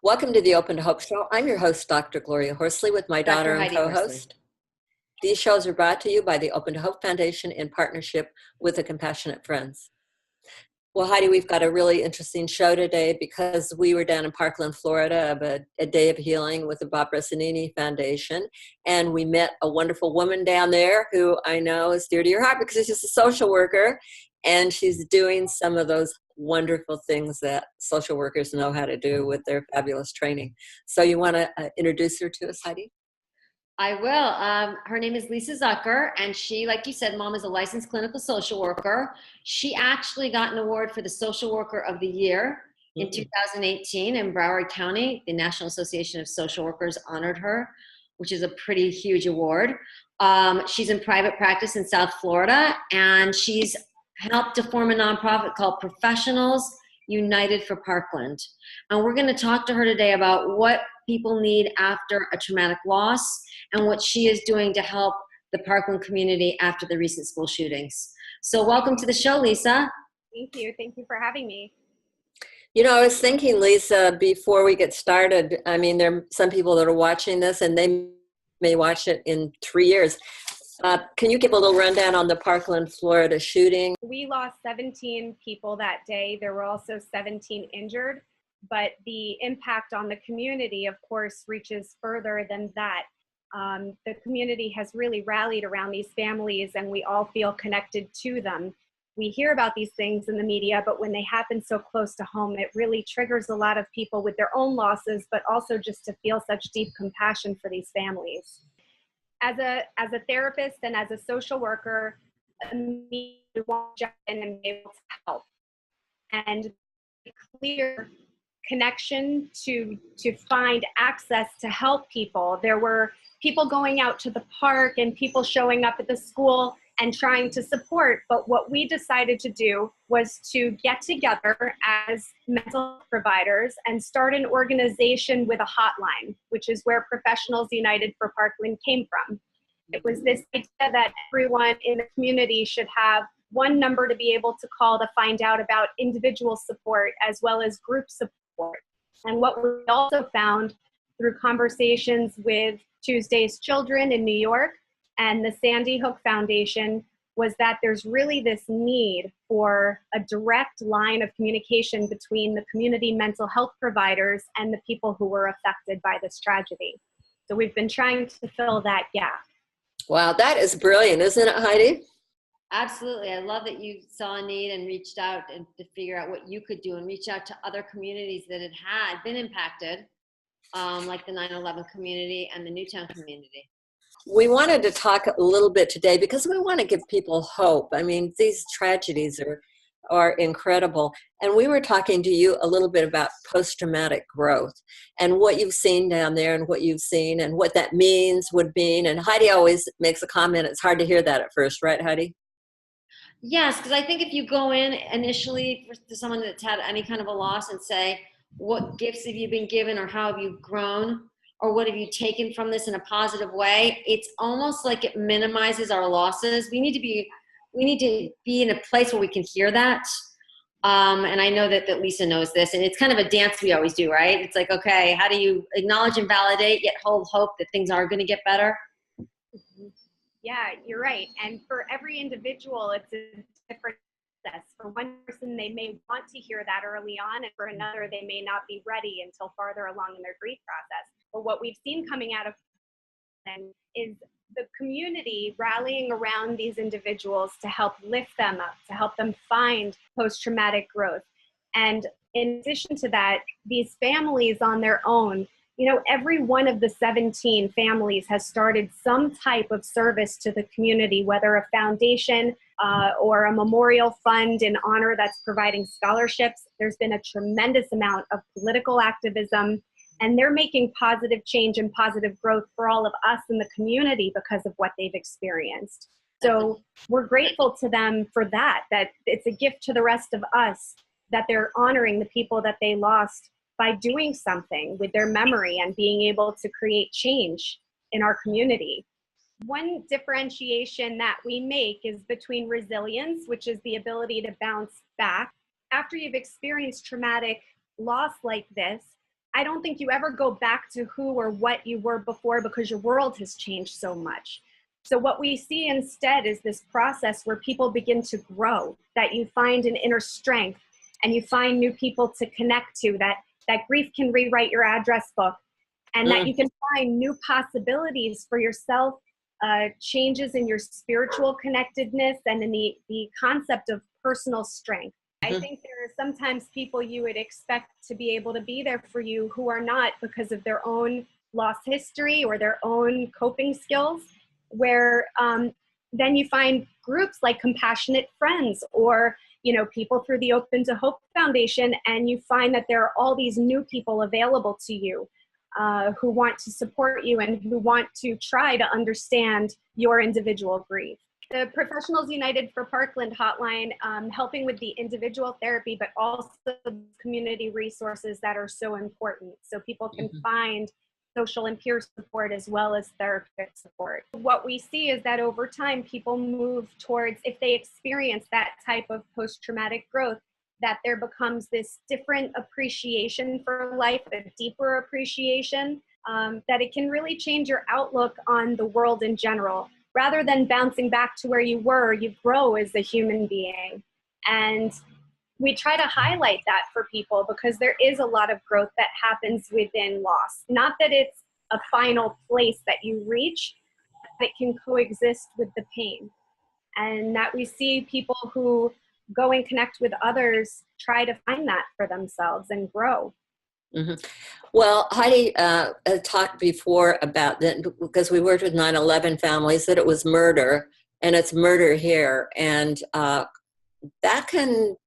Welcome to the Open to Hope Show. I'm your host, Dr. Gloria Horsley, with my daughter and Heidi Horsley. co-host. These shows are brought to you by the Open to Hope Foundation in partnership with the Compassionate Friends. Well, Heidi, we've got a really interesting show today because we were down in Parkland, Florida, of a day of healing with the Bob Bressanini Foundation, and we met a wonderful woman down there who I know is dear to your heart because she's a social worker, and she's doing some of those wonderful things that social workers know how to do with their fabulous training. So you want to introduce her to us, Heidi? I will. Her name is Lisa Zucker, and she, like you said, Mom, is a licensed clinical social worker. She actually got an award for the Social Worker of the Year in 2018 in Broward County. The National Association of Social Workers honored her, which is a pretty huge award. She's in private practice in South Florida, and she's helped to form a nonprofit called Professionals United for Parkland. And we're going to talk to her today about what people need after a traumatic loss and what she is doing to help the Parkland community after the recent school shootings. So welcome to the show, Lisa. Thank you. Thank you for having me. You know, I was thinking, Lisa, before we get started, I mean, there are some people that are watching this and they may watch it in 3 years. Can you give a little rundown on the Parkland, Florida shooting? We lost 17 people that day. There were also 17 injured, but the impact on the community, of course, reaches further than that. The community has really rallied around these families, and we all feel connected to them. We hear about these things in the media, but when they happen so close to home, it really triggers a lot of people with their own losses, but also just to feel such deep compassion for these families. As a therapist and as a social worker, we want to jump in and be able to help. And clear connection to find access to help people. There were people going out to the park and people showing up at the school and trying to support. But what we decided to do was to get together as mental health providers and start an organization with a hotline, which is where Professionals United for Parkland came from. It was this idea that everyone in the community should have one number to be able to call to find out about individual support as well as group support. And what we also found through conversations with Tuesday's Children in New York and the Sandy Hook Foundation was that there's really this need for a direct line of communication between the community mental health providers and the people who were affected by this tragedy. So we've been trying to fill that gap. Wow, that is brilliant, isn't it, Heidi? Absolutely. I love that you saw a need and reached out and to figure out what you could do and reach out to other communities that had been impacted, like the 9/11 community and the Newtown community. We wanted to talk a little bit today because we want to give people hope. I mean, these tragedies are incredible. And we were talking to you a little bit about post-traumatic growth and what you've seen down there and what you've seen and what that would mean. And Heidi always makes a comment. It's hard to hear that at first, right, Heidi? Yes, because I think if you go in initially to someone that's had any kind of a loss and say, what gifts have you been given or how have you grown? Or what have you taken from this in a positive way? It's almost like it minimizes our losses. We need to be in a place where we can hear that. And I know that Lisa knows this, and it's kind of a dance we always do, right? It's like, okay, how do you acknowledge and validate, yet hold hope that things are going to get better? Yeah, you're right. And for every individual, it's a different process. For one person, they may want to hear that early on, and for another, they may not be ready until farther along in their grief process. But what we've seen coming out of them is the community rallying around these individuals to help lift them up, to help them find post-traumatic growth. And in addition to that, these families on their own, you know, every one of the 17 families has started some type of service to the community, whether a foundation or a memorial fund in honor that's providing scholarships. There's been a tremendous amount of political activism, and they're making positive change and positive growth for all of us in the community because of what they've experienced. So we're grateful to them for that it's a gift to the rest of us that they're honoring the people that they lost by doing something with their memory and being able to create change in our community. One differentiation that we make is between resilience, which is the ability to bounce back. After you've experienced traumatic loss like this, I don't think you ever go back to who or what you were before because your world has changed so much. So what we see instead is this process where people begin to grow, that you find an inner strength and you find new people to connect to, that grief can rewrite your address book, and that you can find new possibilities for yourself, changes in your spiritual connectedness and in the concept of personal strength. I think there are sometimes people you would expect to be able to be there for you who are not, because of their own loss history or their own coping skills, where then you find groups like Compassionate Friends, or people through the Open to Hope Foundation, and you find that there are all these new people available to you who want to support you and who want to try to understand your individual grief. The Professionals United for Parkland Hotline, helping with the individual therapy, but also community resources that are so important, so people can find social and peer support as well as therapeutic support. What we see is that over time, people move towards, if they experience that type of post-traumatic growth, that there becomes this different appreciation for life, a deeper appreciation, that it can really change your outlook on the world in general. Rather than bouncing back to where you were, you grow as a human being. And we try to highlight that for people because there is a lot of growth that happens within loss. Not that it's a final place that you reach, but it can coexist with the pain. And that we see people who go and connect with others try to find that for themselves and grow. Well, Heidi talked before about that, because we worked with 9/11 families, that it was murder, and it's murder here. And that can,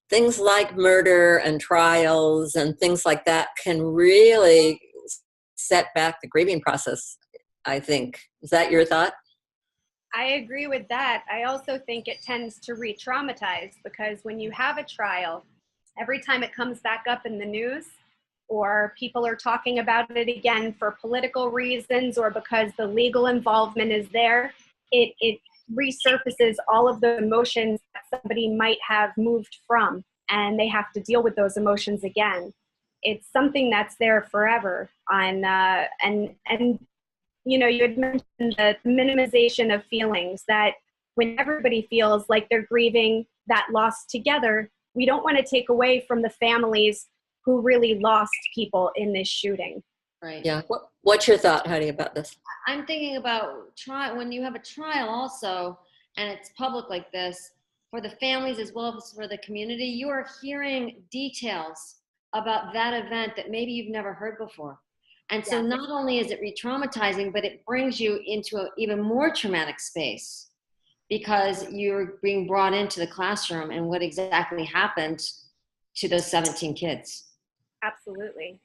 things like murder and trials and things like that can really set back the grieving process, I think. Is that your thought? I agree with that. I also think it tends to re-traumatize, because when you have a trial, every time it comes back up in the news, or people are talking about it again for political reasons or because the legal involvement is there, it resurfaces all of the emotions that somebody might have moved from, and they have to deal with those emotions again. It's something that's there forever. And you had mentioned the minimization of feelings, that when everybody feels like they're grieving that loss together, we don't want to take away from the families who really lost people in this shooting. Right. Yeah. What's your thought, Heidi, about this? I'm thinking about when you have a trial also, and it's public like this, for the families as well as for the community, you are hearing details about that event that maybe you've never heard before. And so not only is it re-traumatizing, but it brings you into an even more traumatic space, because you're being brought into the classroom and what exactly happened to those 17 kids. Absolutely.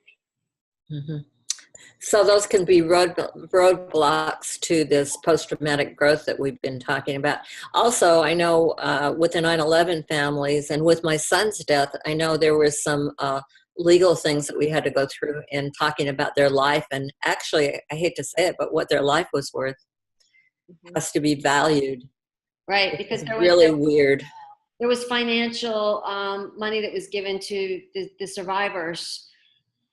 So those can be roadblocks to this post-traumatic growth that we've been talking about. Also, I know with the 9/11 families and with my son's death, I know there was some legal things that we had to go through in talking about their life. And actually, I hate to say it, but what their life was worth has to be valued. Right, because there was really weird. There was financial money that was given to the survivors.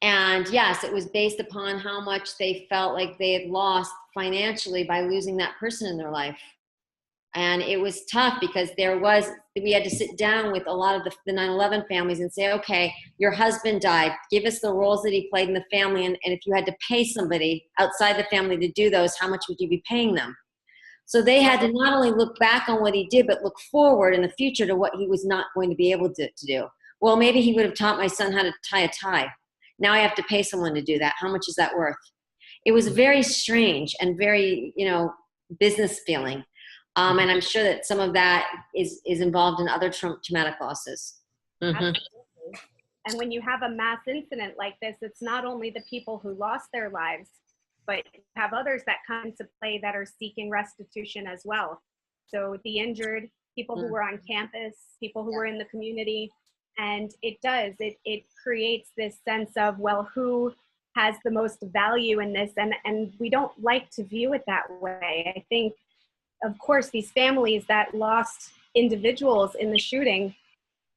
And yes, it was based upon how much they felt like they had lost financially by losing that person in their life. And it was tough because we had to sit down with a lot of the 9/11 families and say, okay, your husband died. Give us the roles that he played in the family. And if you had to pay somebody outside the family to do those, how much would you be paying them? So they had to not only look back on what he did, but look forward in the future to what he was not going to be able to do. Well, maybe he would have taught my son how to tie a tie. Now I have to pay someone to do that. How much is that worth? It was very strange and very, business feeling. And I'm sure that some of that is involved in other traumatic losses. Absolutely. And when you have a mass incident like this, it's not only the people who lost their lives, but you have others that come into play that are seeking restitution as well. So the injured, people who were on campus, people who were in the community. And it creates this sense of, well, who has the most value in this? And we don't like to view it that way. I think, of course, these families that lost individuals in the shooting,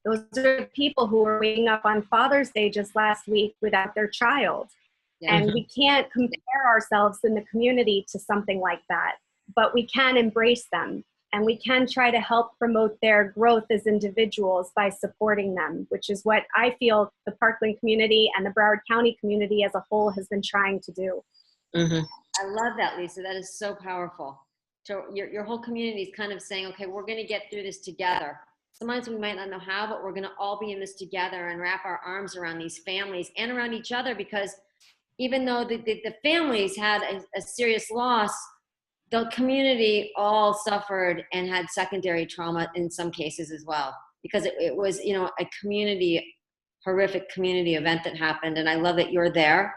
Those are the people who were waking up on Father's Day just last week without their child. Yeah. And we can't compare ourselves in the community to something like that, but we can embrace them, and we can try to help promote their growth as individuals by supporting them, which is what I feel the Parkland community and the Broward County community as a whole has been trying to do. Mm-hmm. I love that, Lisa. That is so powerful. So your whole community is kind of saying, okay, we're going to get through this together. Sometimes we might not know how, but we're going to all be in this together and wrap our arms around these families and around each other, because even though the families had a serious loss, the community all suffered and had secondary trauma in some cases as well, because it was, you know, a horrific community event that happened. And I love that you're there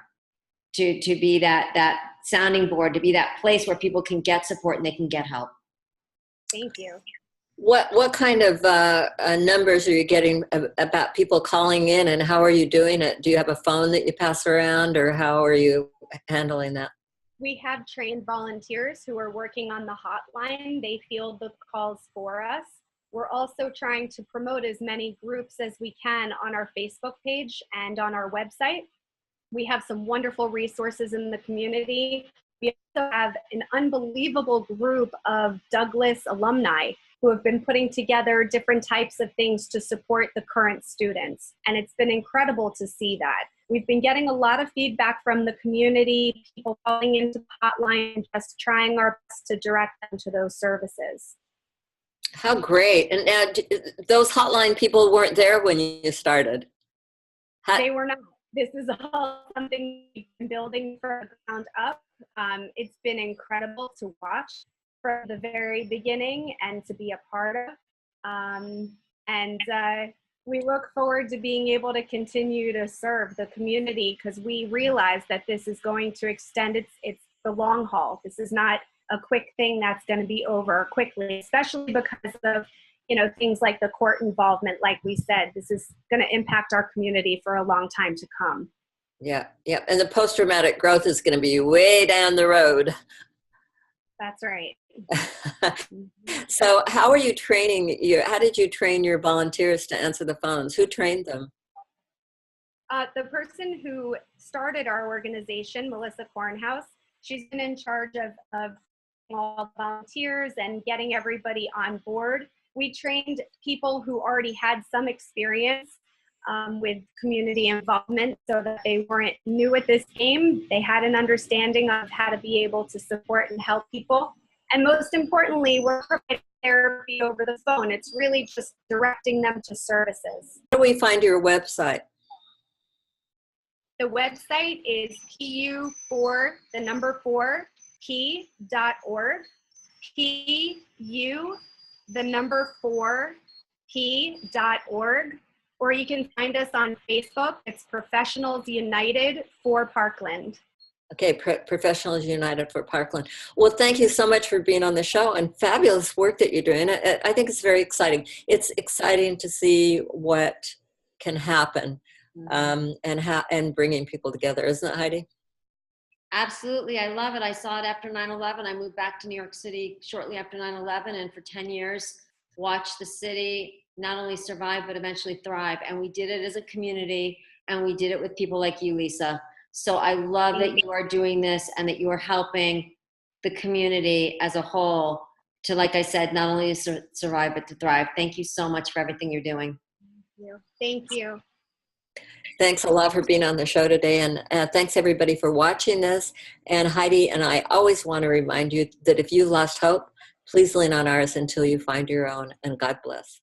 to be that sounding board, to be that place where people can get support and they can get help. Thank you. What kind of numbers are you getting about people calling in, and how are you doing it? Do you have a phone that you pass around, or how are you handling that? We have trained volunteers who are working on the hotline. They field the calls for us. We're also trying to promote as many groups as we can on our Facebook page and on our website. We have some wonderful resources in the community. We also have an unbelievable group of Douglas alumni who have been putting together different types of things to support the current students. And it's been incredible to see that. We've been getting a lot of feedback from the community, people calling into the hotline, just trying our best to direct them to those services. How great. And now those hotline people weren't there when you started. They were not. This is all something we've been building from the ground up. It's been incredible to watch from the very beginning and to be a part of. We look forward to being able to continue to serve the community, because we realize that this is going to extend it's the long haul. This is not a quick thing that's going to be over quickly, especially because of, you know, things like the court involvement. Like we said, this is going to impact our community for a long time to come. Yeah. And the post-traumatic growth is going to be way down the road. That's right. So how are you training how did you train your volunteers to answer the phones? Who trained them? The person who started our organization, Melissa Cornhouse, she's been in charge of all volunteers and getting everybody on board. We trained people who already had some experience with community involvement, so that they weren't new at this game. They had an understanding of how to be able to support and help people. And most importantly, we're providing therapy over the phone. It's really just directing them to services. How do we find your website? The website is pu4p.org. pu4p.org. Or you can find us on Facebook. It's Professionals United for Parkland. Okay, Professionals United for Parkland. Well, thank you so much for being on the show, and fabulous work that you're doing. I think it's very exciting. It's exciting to see what can happen, and bringing people together, isn't it, Heidi? Absolutely. I love it. I saw it after 9/11. I moved back to New York City shortly after 9/11, and for 10 years, watched the city not only survive, but eventually thrive. And we did it as a community, and we did it with people like you, Lisa. So I love that you are doing this and that you are helping the community as a whole to, like I said, not only survive, but to thrive. Thank you so much for everything you're doing. Thank you. Thanks a lot for being on the show today, and thanks everybody for watching this. And Heidi and I always want to remind you that if you lost hope, please lean on ours until you find your own, and God bless.